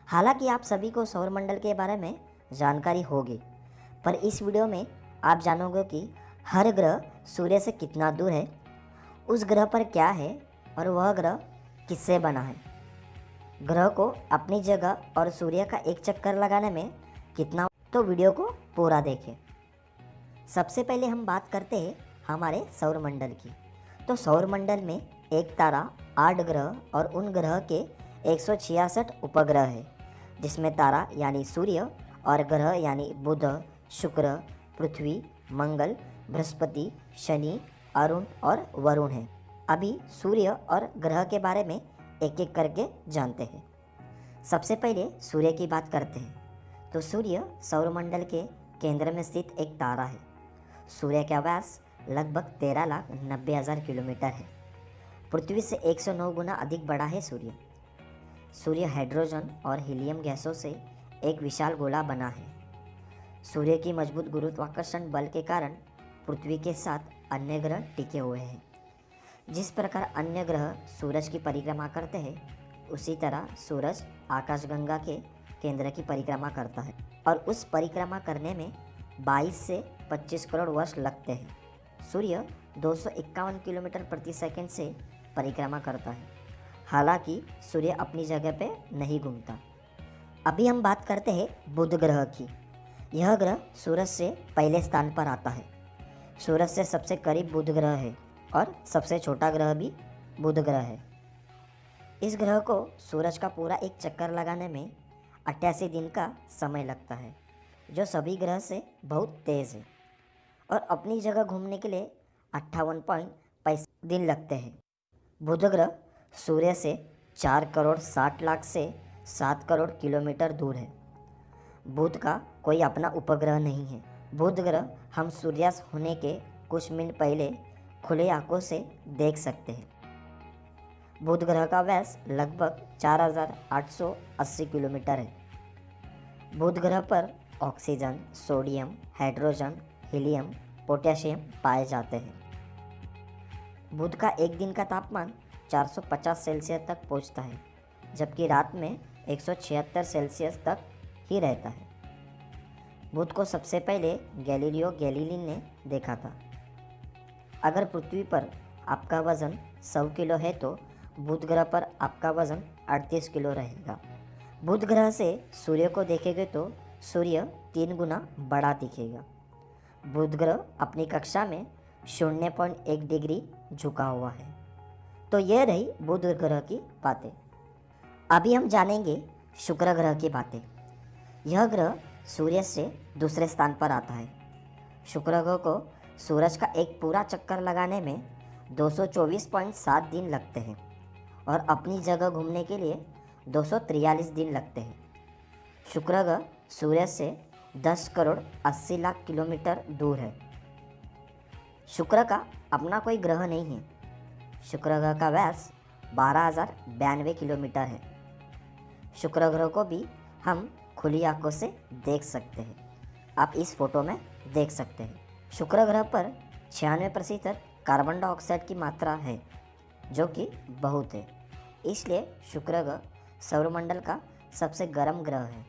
हालांकि आप सभी को सौरमंडल के बारे में जानकारी होगी, पर इस वीडियो में आप जानोगे कि हर ग्रह सूर्य से कितना दूर है, उस ग्रह पर क्या है और वह ग्रह किससे बना है। ग्रह को अपनी जगह और सूर्य का एक चक्कर लगाने में कितना, तो वीडियो को पूरा देखें। सबसे पहले हम बात करते हैं हमारे सौरमंडल की। तो सौरमंडल में एक तारा, 8 ग्रह और उन ग्रह के 166 उपग्रह है, जिसमें तारा यानी सूर्य और ग्रह यानी बुध, शुक्र, पृथ्वी, मंगल, बृहस्पति, शनि, अरुण और वरुण है। अभी सूर्य और ग्रह के बारे में एक एक करके जानते हैं। सबसे पहले सूर्य की बात करते हैं। तो सूर्य सौरमंडल के केंद्र में स्थित एक तारा है। सूर्य का व्यास लगभग 13,90,000 किलोमीटर है। पृथ्वी से 109 गुना अधिक बड़ा है सूर्य। सूर्य हाइड्रोजन और हीलियम गैसों से एक विशाल गोला बना है। सूर्य की मजबूत गुरुत्वाकर्षण बल के कारण पृथ्वी के साथ अन्य ग्रह टिके हुए हैं। जिस प्रकार अन्य ग्रह सूरज की परिक्रमा करते हैं, उसी तरह सूरज आकाशगंगा के केंद्र की परिक्रमा करता है और उस परिक्रमा करने में 22 से 25 करोड़ वर्ष लगते हैं। सूर्य 251 किलोमीटर प्रति सेकंड से परिक्रमा करता है। हालांकि सूर्य अपनी जगह पे नहीं घूमता। अभी हम बात करते हैं बुध ग्रह की। यह ग्रह सूरज से पहले स्थान पर आता है। सूरज से सबसे करीब बुध ग्रह है और सबसे छोटा ग्रह भी बुध ग्रह है। इस ग्रह को सूरज का पूरा एक चक्कर लगाने में 88 दिन का समय लगता है, जो सभी ग्रह से बहुत तेज़ है, और अपनी जगह घूमने के लिए 58.65 दिन लगते हैं। बुध ग्रह सूर्य से 4 करोड़ 60 लाख से 7 करोड़ किलोमीटर दूर है। बुध का कोई अपना उपग्रह नहीं है। बुध ग्रह हम सूर्यास्त होने के कुछ मिनट पहले खुले आंखों से देख सकते हैं। बुध ग्रह का व्यास लगभग 4,880 किलोमीटर है। बुध ग्रह पर oxygen, sodium, hydrogen, helium, potassium पाए जाते हैं। बुध का एक दिन का तापमान 450 सेल्सियस तक पहुंचता है, जबकि रात में 176 सेल्सियस तक ही रहता है। बुध को सबसे पहले गैलीलियो गैलीली ने देखा था। अगर पृथ्वी पर आपका वज़न 100 किलो है तो बुध ग्रह पर आपका वज़न 38 किलो रहेगा। बुध ग्रह से सूर्य को देखेंगे तो सूर्य 3 गुना बड़ा दिखेगा। बुध ग्रह अपनी कक्षा में 0.1 डिग्री झुका हुआ है। तो यह रही बुध ग्रह की बातें। अभी हम जानेंगे शुक्र ग्रह की बातें। यह ग्रह सूर्य से दूसरे स्थान पर आता है। शुक्र ग्रह को सूरज का एक पूरा चक्कर लगाने में 224.7 दिन लगते हैं और अपनी जगह घूमने के लिए 243 दिन लगते हैं। शुक्र ग्रह सूर्य से 10 करोड़ 80 लाख किलोमीटर दूर है। शुक्र का अपना कोई ग्रह नहीं है। शुक्र ग्रह का व्यास 12,092 किलोमीटर है। शुक्र ग्रह को भी हम खुली आंखों से देख सकते हैं। आप इस फोटो में देख सकते हैं। शुक्र ग्रह पर 96% कार्बन डाइऑक्साइड की मात्रा है, जो कि बहुत है। इसलिए शुक्र ग्रह सौरमंडल का सबसे गर्म ग्रह है।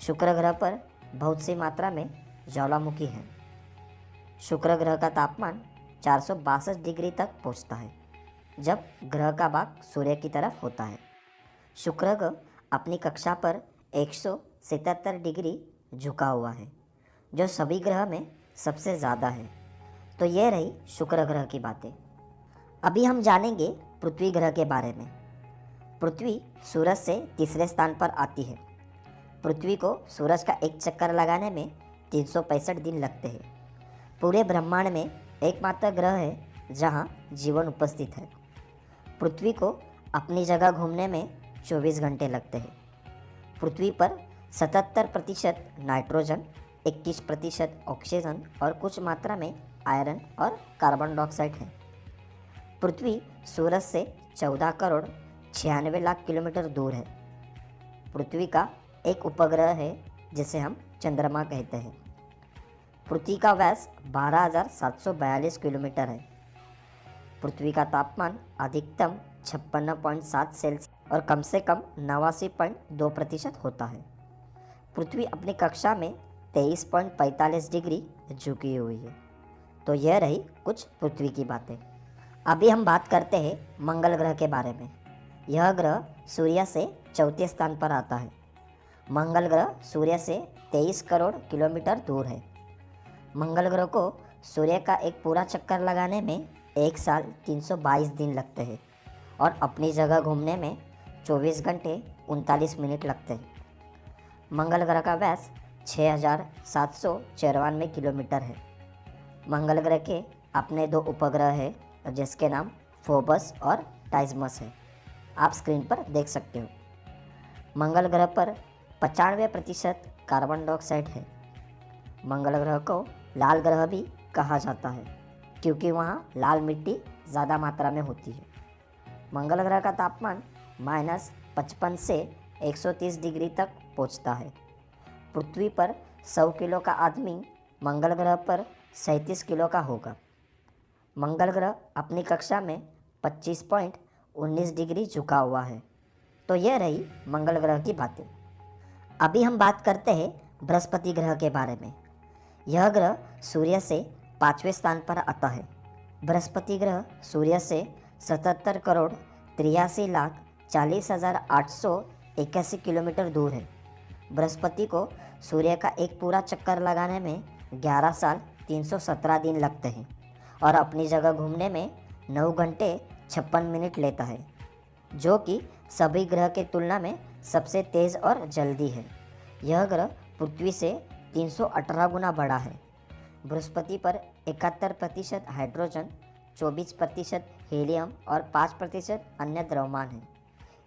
शुक्र ग्रह पर बहुत सी मात्रा में ज्वालामुखी है। शुक्र ग्रह का तापमान 462 डिग्री तक पहुंचता है, जब ग्रह का भाग सूर्य की तरफ होता है। शुक्र ग्रह अपनी कक्षा पर 177 डिग्री झुका हुआ है, जो सभी ग्रह में सबसे ज़्यादा है। तो ये रही शुक्र ग्रह की बातें। अभी हम जानेंगे पृथ्वी ग्रह के बारे में। पृथ्वी सूरज से तीसरे स्थान पर आती है। पृथ्वी को सूरज का एक चक्कर लगाने में 365 दिन लगते हैं। पूरे ब्रह्मांड में एकमात्र ग्रह है जहाँ जीवन उपस्थित है। पृथ्वी को अपनी जगह घूमने में 24 घंटे लगते हैं। पृथ्वी पर 77% नाइट्रोजन, 21% ऑक्सीजन और कुछ मात्रा में आयरन और कार्बन डाइऑक्साइड है। पृथ्वी सूरज से 14 करोड़ 96 लाख किलोमीटर दूर है। पृथ्वी का एक उपग्रह है जिसे हम चंद्रमा कहते हैं। पृथ्वी का व्यास 12,742 किलोमीटर है। पृथ्वी का तापमान अधिकतम 56.7 सेल्सियस और कम से कम 89.2% होता है। पृथ्वी अपनी कक्षा में 23.45 डिग्री झुकी हुई है। तो यह रही कुछ पृथ्वी की बातें। अभी हम बात करते हैं मंगल ग्रह के बारे में। यह ग्रह सूर्य से चौथे स्थान पर आता है। मंगल ग्रह सूर्य से 23 करोड़ किलोमीटर दूर है। मंगल ग्रह को सूर्य का एक पूरा चक्कर लगाने में 1 साल 322 दिन लगते हैं और अपनी जगह घूमने में 24 घंटे 39 मिनट लगते हैं। मंगल ग्रह का व्यास 6794 किलोमीटर है। मंगल ग्रह के अपने 2 उपग्रह हैं जिसके नाम फोबस और टाइजमस है। आप स्क्रीन पर देख सकते हो। मंगल ग्रह पर 95% कार्बन डाइऑक्साइड है। मंगल ग्रह को लाल ग्रह भी कहा जाता है क्योंकि वहाँ लाल मिट्टी ज़्यादा मात्रा में होती है। मंगल ग्रह का तापमान -55 से 130 डिग्री तक पहुँचता है। पृथ्वी पर 100 किलो का आदमी मंगल ग्रह पर 37 किलो का होगा। मंगल ग्रह अपनी कक्षा में 25.19 डिग्री झुका हुआ है। तो यह रही मंगल ग्रह की बातें। अभी हम बात करते हैं बृहस्पति ग्रह के बारे में। यह ग्रह सूर्य से 5वें स्थान पर आता है। बृहस्पति ग्रह सूर्य से 77 करोड़ 83 लाख 40,881 किलोमीटर दूर है। बृहस्पति को सूर्य का एक पूरा चक्कर लगाने में 11 साल 317 दिन लगते हैं और अपनी जगह घूमने में 9 घंटे 56 मिनट लेता है, जो कि सभी ग्रह के तुलना में सबसे तेज़ और जल्दी है। यह ग्रह पृथ्वी से 318 गुना बड़ा है। बृहस्पति पर 71% हाइड्रोजन, 24% हीलियम और 5% अन्य द्रव्यमान है।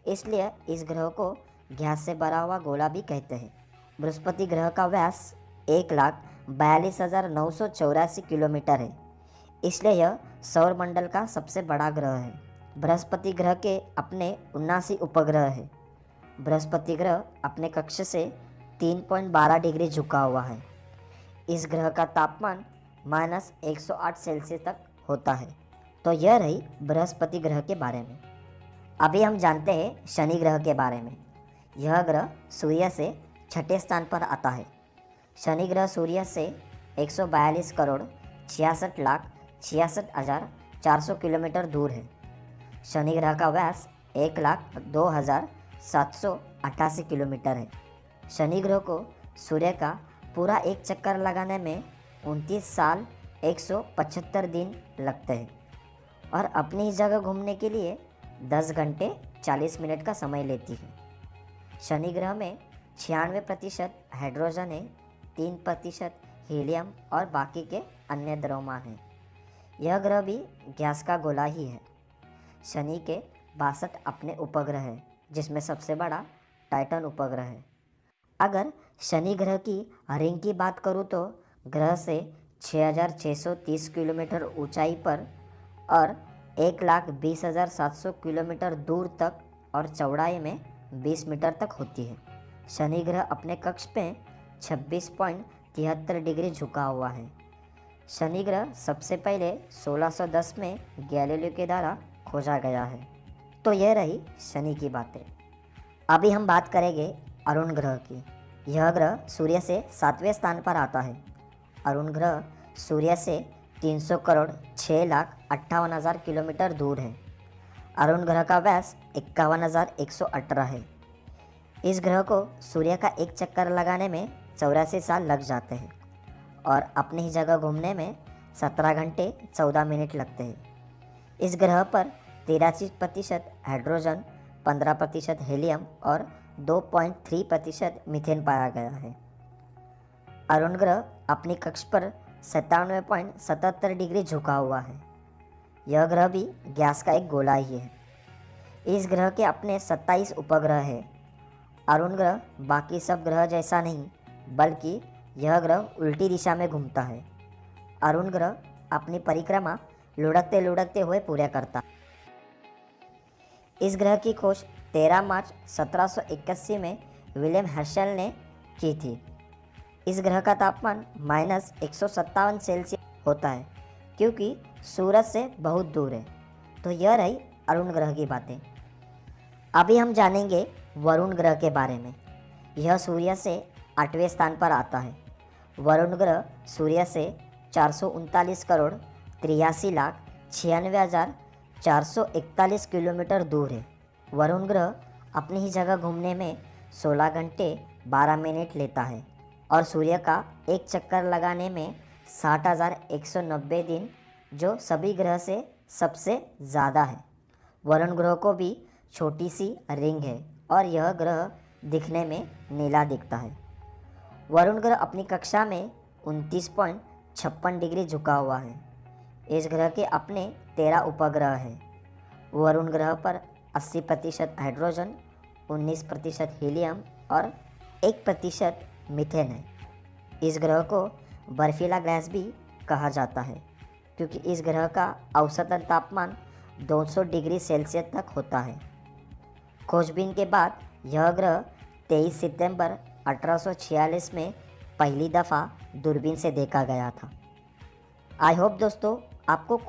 इसलिए इस ग्रह को गैस से भरा हुआ गोला भी कहते हैं। बृहस्पति ग्रह का व्यास 1,42,984 किलोमीटर है। इसलिए यह सौर मंडल का सबसे बड़ा ग्रह है। बृहस्पति ग्रह के अपने 79 उपग्रह हैं। बृहस्पति ग्रह अपने कक्ष से 3.12 डिग्री झुका हुआ है। इस ग्रह का तापमान -108 सेल्सियस तक होता है। तो यह रही बृहस्पति ग्रह के बारे में। अभी हम जानते हैं शनि ग्रह के बारे में। यह ग्रह सूर्य से 6ठे स्थान पर आता है। शनि ग्रह सूर्य से 142 करोड़ 66 लाख 66,400 किलोमीटर दूर है। शनि ग्रह का व्यास 1,02,788 किलोमीटर है। शनि ग्रह को सूर्य का पूरा एक चक्कर लगाने में 29 साल 175 दिन लगते हैं और अपनी जगह घूमने के लिए 10 घंटे 40 मिनट का समय लेती है। शनि ग्रह में 96% हाइड्रोजन है, 3% हीलियम और बाकी के अन्य द्रव्यमान हैं। यह ग्रह भी गैस का गोला ही है। शनि के 62 अपने उपग्रह हैं, जिसमें सबसे बड़ा टाइटन उपग्रह है। अगर शनि ग्रह की रिंग की बात करूँ तो ग्रह से 6,630 किलोमीटर ऊंचाई पर और 1,20,700 किलोमीटर दूर तक और चौड़ाई में 20 मीटर तक होती है। शनि ग्रह अपने कक्ष पे 26.73 डिग्री झुका हुआ है। शनि ग्रह सबसे पहले 1610 में गैलीलियो के द्वारा खोजा गया है। तो यह रही शनि की बातें। अभी हम बात करेंगे अरुण ग्रह की। यह ग्रह सूर्य से 7वें स्थान पर आता है। अरुण ग्रह सूर्य से 300 करोड़ 6,58,000 किलोमीटर दूर है। अरुण ग्रह का व्यास 51,118 है। इस ग्रह को सूर्य का एक चक्कर लगाने में 84 साल लग जाते हैं और अपनी ही जगह घूमने में 17 घंटे 14 मिनट लगते हैं। इस ग्रह पर 83% हाइड्रोजन, 15% हीलियम और 2.3% मीथेन पाया गया है। अरुण ग्रह अपनी कक्ष पर 97.77 डिग्री झुका हुआ है। यह ग्रह भी गैस का एक गोला ही है। इस ग्रह के अपने 27 उपग्रह हैं। अरुण ग्रह बाकी सब ग्रह जैसा नहीं, बल्कि यह ग्रह उल्टी दिशा में घूमता है। अरुण ग्रह अपनी परिक्रमा लुढ़कते लुढ़कते हुए पूरा करता। इस ग्रह की खोज 13 मार्च 1781 में विलियम हर्शल ने की थी। इस ग्रह का तापमान -157 सेल्सियस होता है क्योंकि सूरज से बहुत दूर है। तो यह रही अरुण ग्रह की बातें। अभी हम जानेंगे वरुण ग्रह के बारे में। यह सूर्य से 8वें स्थान पर आता है। वरुण ग्रह सूर्य से 439 करोड़ 83 लाख 96,441 किलोमीटर दूर है। वरुण ग्रह अपनी ही जगह घूमने में 16 घंटे 12 मिनट लेता है और सूर्य का एक चक्कर लगाने में 60,190 दिन, जो सभी ग्रह से सबसे ज़्यादा है। वरुण ग्रह को भी छोटी सी रिंग है और यह ग्रह दिखने में नीला दिखता है। वरुण ग्रह अपनी कक्षा में 29.56 डिग्री झुका हुआ है। इस ग्रह के अपने 13 उपग्रह हैं। वरुण ग्रह पर 80% हाइड्रोजन, 19% हीलियम और 1% मीथेन है। इस ग्रह को बर्फीला गैस भी कहा जाता है क्योंकि इस ग्रह का औसतन तापमान 200 डिग्री सेल्सियस तक होता है। खोजबीन के बाद यह ग्रह 23 सितंबर 1846 में पहली दफ़ा दूरबीन से देखा गया था। आई होप दोस्तों आपको